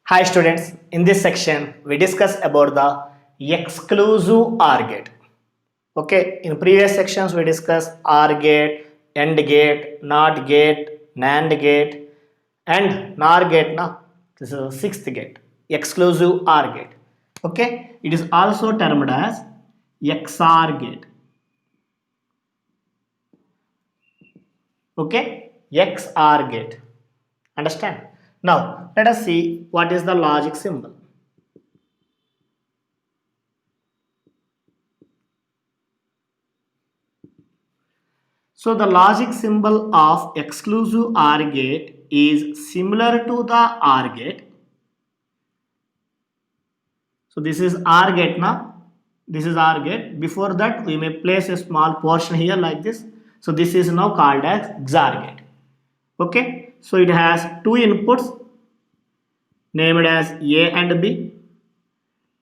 Hi students, in this section we discuss about the exclusive OR gate. Okay, in previous sections we discussed OR gate, AND gate, NOT gate, NAND gate and NOR gate. Now this is the sixth gate, exclusive OR gate. Okay, it is also termed as XOR gate. Okay, XOR gate. Understand? Now let us see what is the logic symbol. So the logic symbol of exclusive OR gate is similar to the OR gate. So this is OR gate now. This is OR gate. Before that we may place a small portion here like this. So this is now called as XOR gate. Okay. So it has two inputs named as A and B.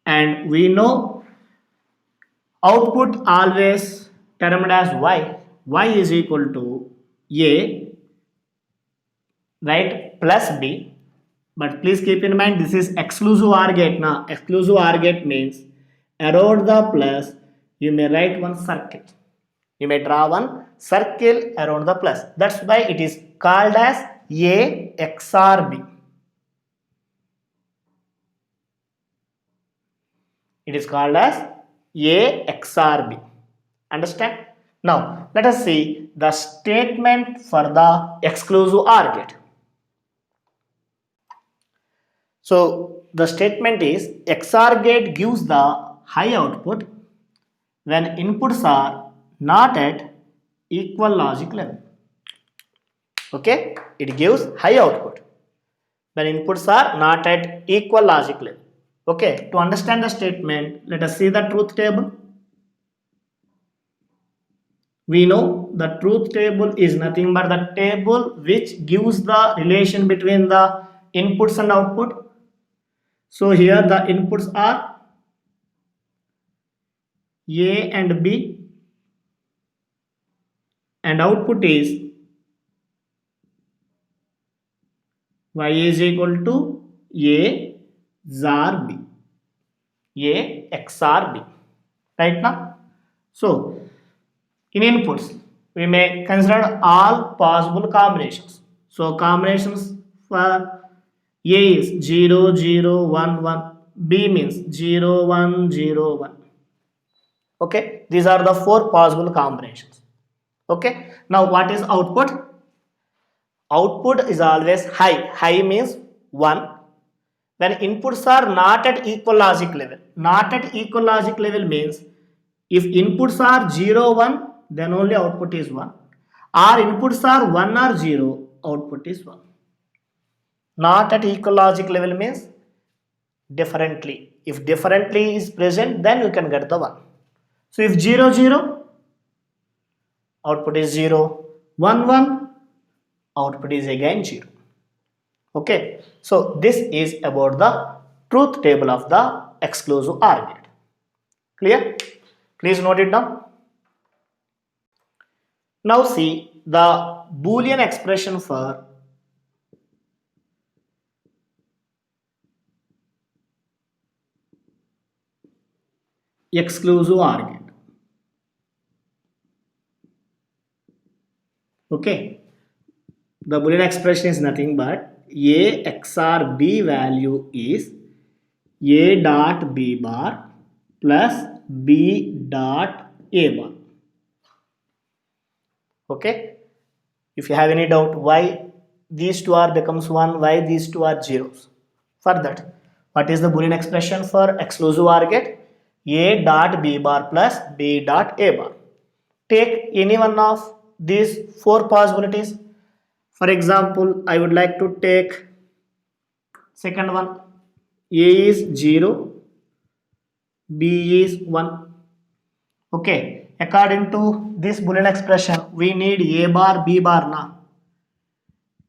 And we know output always termed as Y. Y is equal to A, right, plus B. But please keep in mind this is exclusive OR gate. Now exclusive OR gate means around the plus you may write one circle. You may draw one circle around the plus. That's why it is called as A XOR B. It is called as A XOR B. Understand? Now let us see the statement for the exclusive OR gate. So the statement is XOR gate gives the high output when inputs are not at equal logic level. Okay, it gives high output when inputs are not at equal logic level. Okay, to understand the statement, let us see the truth table. We know the truth table is nothing but the table which gives the relation between the inputs and output. So here the inputs are A and B and output is Y is equal to A XOR B. A XOR B. Right now? So in inputs we may consider all possible combinations. So combinations for A is 0 0 1 1, B means 0 1 0 1. Okay, these are the four possible combinations. Okay, now what is output? Output is always high. High means 1. When inputs are not at equal logic level. Not at equal logic level means if inputs are 0 1, then only output is 1. Or inputs are 1 or 0, output is 1. Not at equal logic level means differently. If differently is present, then you can get the 1. So if 0 0, output is 0. 1 1, output is again 0. Okay, so this is about the truth table of the exclusive OR gate. Clear? Please note it down. Now see the Boolean expression for exclusive OR gate. Okay, the Boolean expression is nothing but A XOR B value is A dot B bar plus B dot A bar. Okay, if you have any doubt why these two are becomes 1, why these two are zeros, for that what is the Boolean expression for exclusive OR gate? A dot B bar plus B dot A bar. Take any one of these four possibilities. For example, I would like to take second one. A is 0, B is 1. Okay, according to this Boolean expression, we need A bar, B bar now.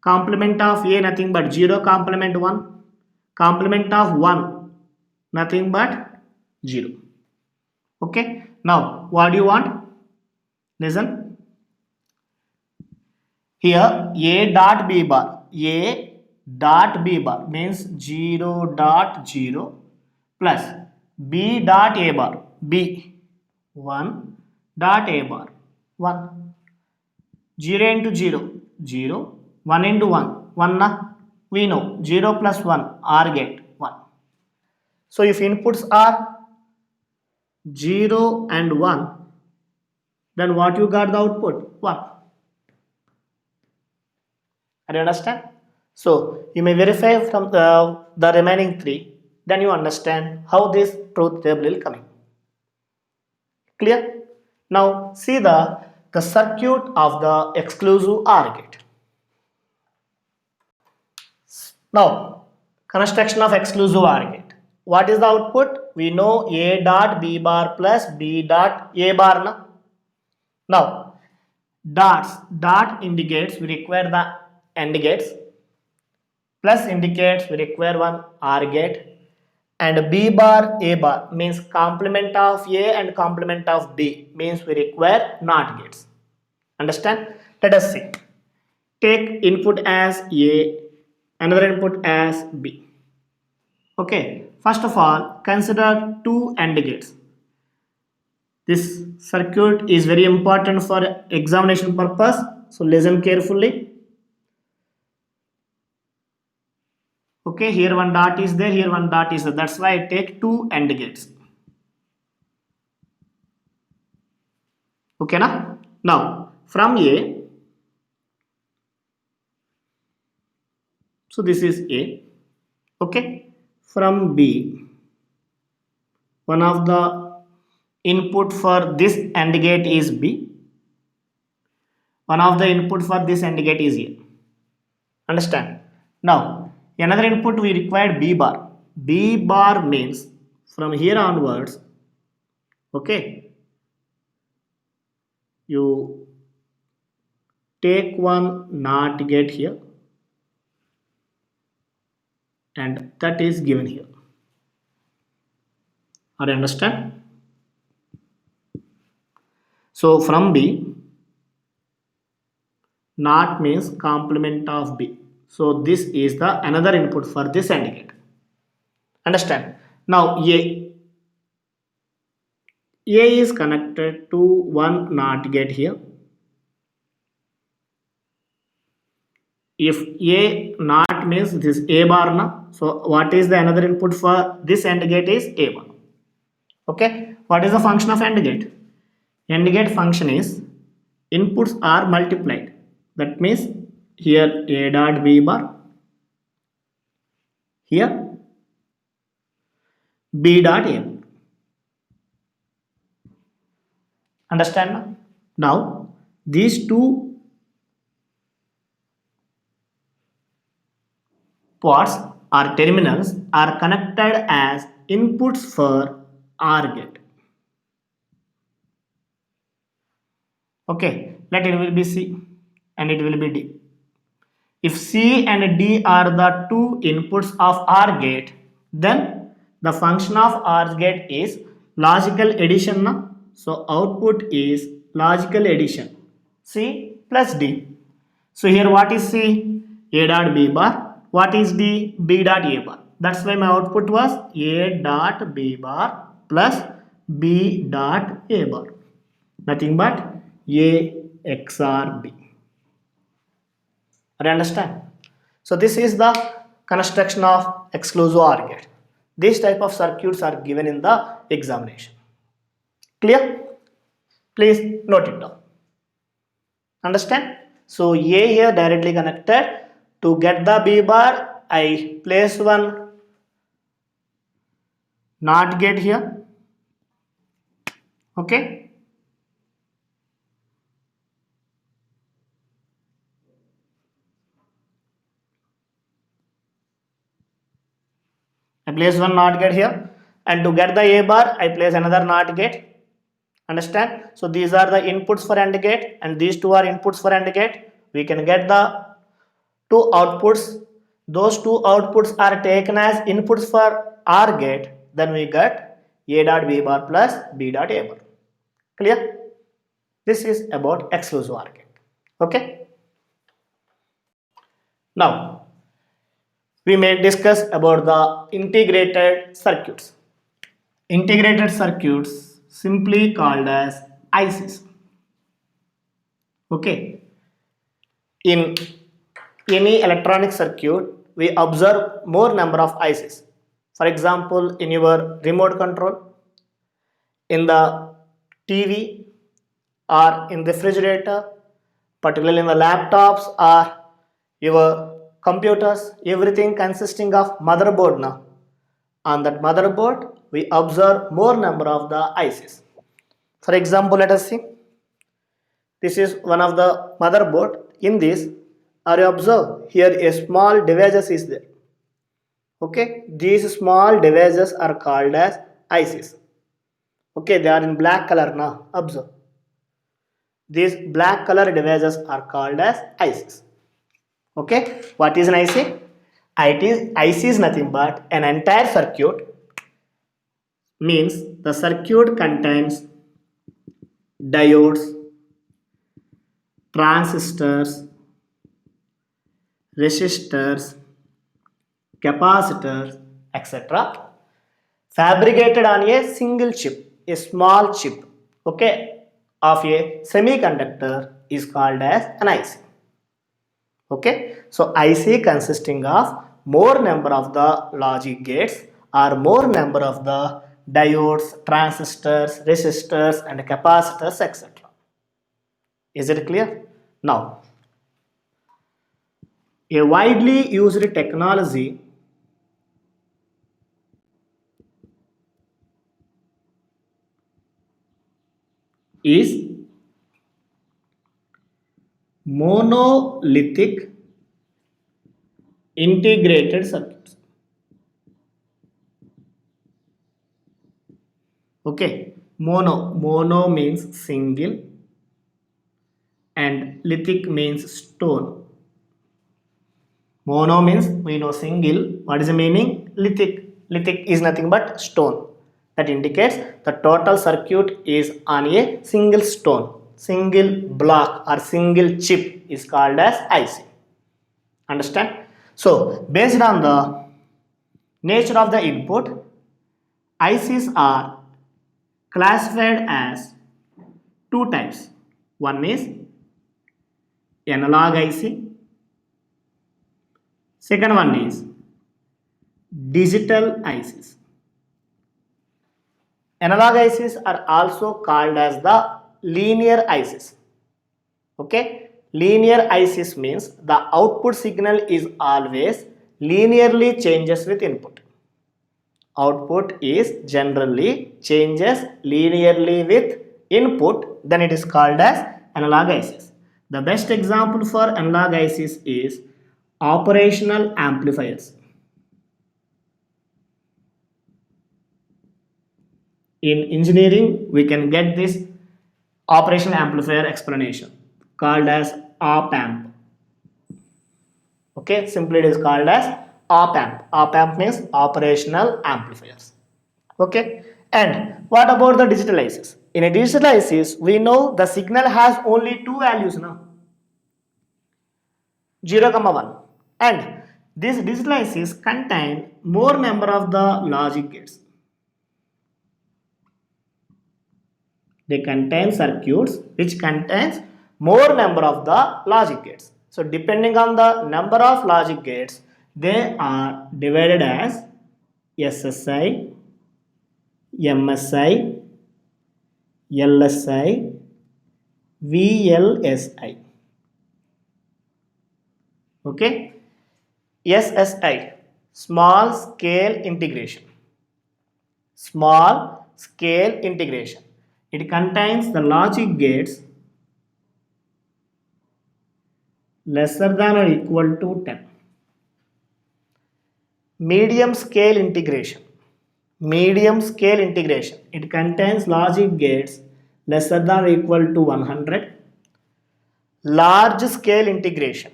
Complement of A nothing but 0 complement 1. Complement of 1 nothing but 0. Okay, now what do you want? Listen. Here A dot B bar. A dot b bar means 0 dot 0 plus b dot a bar b 1 dot a bar 1. 0 into 0 0, 1 into 1 1 na? We know 0 plus 1 or get 1. So if inputs are 0 and 1, then what you got the output? 1. Are you understand? So you may verify from the remaining 3, then you understand how this truth table will coming. Clear? Now see the circuit of the exclusive OR gate. Now construction of exclusive OR gate. What is the output? We know A dot B bar plus B dot A bar. Na? Now dot indicates we require the AND gates, plus indicates we require one OR gate, and B bar A bar means complement of A and complement of B means we require NOT gates. Understand? Let us see. Take input as A, another input as B. Okay, first of all, consider two AND gates. This circuit is very important for examination purpose, so listen carefully. Okay, here one dot is there, here one dot is there. That's why I take two AND gates. Okay, na? Now from A, so this is A. Okay, from B, one of the input for this AND gate is B. One of the input for this AND gate is A. Understand? Now another input we required B bar. B bar means from here onwards, okay, you take one NOT gate here and that is given here. Are you understand? So from B, NOT means complement of B. So this is the another input for this AND gate. Understand? Now A is connected to one NOT gate here. If A NOT means this A bar na, so what is the another input for this AND gate is A bar. Okay, what is the function of AND gate? AND gate function is inputs are multiplied. That means here A dot B bar, here B dot A bar. Understand? Now these two ports or terminals are connected as inputs for OR gate. Okay, let it will be C and it will be D. If C and D are the two inputs of OR gate, then the function of OR gate is logical addition. Na? So output is logical addition, C plus D. So here what is C? A dot B bar. What is D? B dot A bar. That's why my output was A dot B bar plus B dot A bar. Nothing but A XOR B. You understand? So this is the construction of exclusive OR gate. These type of circuits are given in the examination. Clear? Please note it down. Understand? So A here directly connected. To get the B bar, I place one NOT gate here. Okay. I place one NOT gate here, and to get the A bar, I place another NOT gate. Understand? So these are the inputs for AND gate, and these two are inputs for AND gate. We can get the two outputs. Those two outputs are taken as inputs for OR gate. Then we get A dot B bar plus B dot A bar. Clear? This is about exclusive OR gate. Okay. Now we may discuss about the integrated circuits. Integrated circuits simply called as ICs. Okay. In any electronic circuit, we observe more number of ICs. For example, in your remote control, in the TV, or in refrigerator, particularly in the laptops or your computers, everything consisting of motherboard now. On that motherboard, we observe more number of the ICs. For example, let us see. This is one of the motherboard. In this, are you observe here a small devices is there. Okay, these small devices are called as ICs. Okay, they are in black color now. Observe. These black color devices are called as ICs. Okay, what is an IC? IC is nothing but an entire circuit, means the circuit contains diodes, transistors, resistors, capacitors, etc. fabricated on a single chip, a small chip, okay, of a semiconductor is called as an IC. Okay, so IC consisting of more number of the logic gates or more number of the diodes, transistors, resistors and capacitors, etc. Is it clear? Now, a widely used technology is monolithic integrated circuits. Okay, mono means single and lithic means stone. Mono means we know single. What is the meaning? Lithic. Lithic is nothing but stone. That indicates the total circuit is on a single stone, single block or single chip is called as IC. Understand? So based on the nature of the input, ICs are classified as two types. One is analog IC. Second one is digital ICs. Analog ICs are also called as the linear ICs. Okay, linear ICs means the output signal is always linearly changes with input. Output is generally changes linearly with input, then it is called as analog ICs. The best example for analog ICs is operational amplifiers. In engineering, we can get this operational amplifier explanation called as op amp. Okay, simply it is called as op amp. Op amp means operational amplifiers. Okay, and what about the digital ICs? In a digital ICs, we know the signal has only two values now, 0, 1, and these digital ICs contain more number of the logic gates. They contain circuits which contains more number of the logic gates. So depending on the number of logic gates, they are divided as SSI, MSI, LSI, VLSI. Okay, SSI, small scale integration. Small scale integration. It contains the logic gates lesser than or equal to 10. Medium scale integration. Medium scale integration. It contains logic gates lesser than or equal to 100. Large scale integration.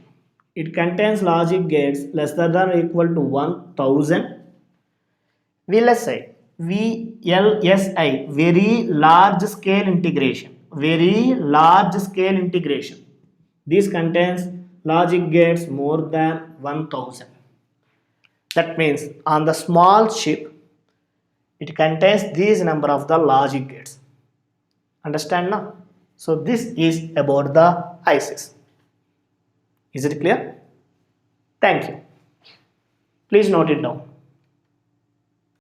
It contains logic gates lesser than or equal to 1000. VLSI, very large scale integration. Very large scale integration. This contains logic gates more than 1000. That means on the small chip, it contains these number of the logic gates. Understand now? So this is about the ICs. Is it clear? Thank you. Please note it down.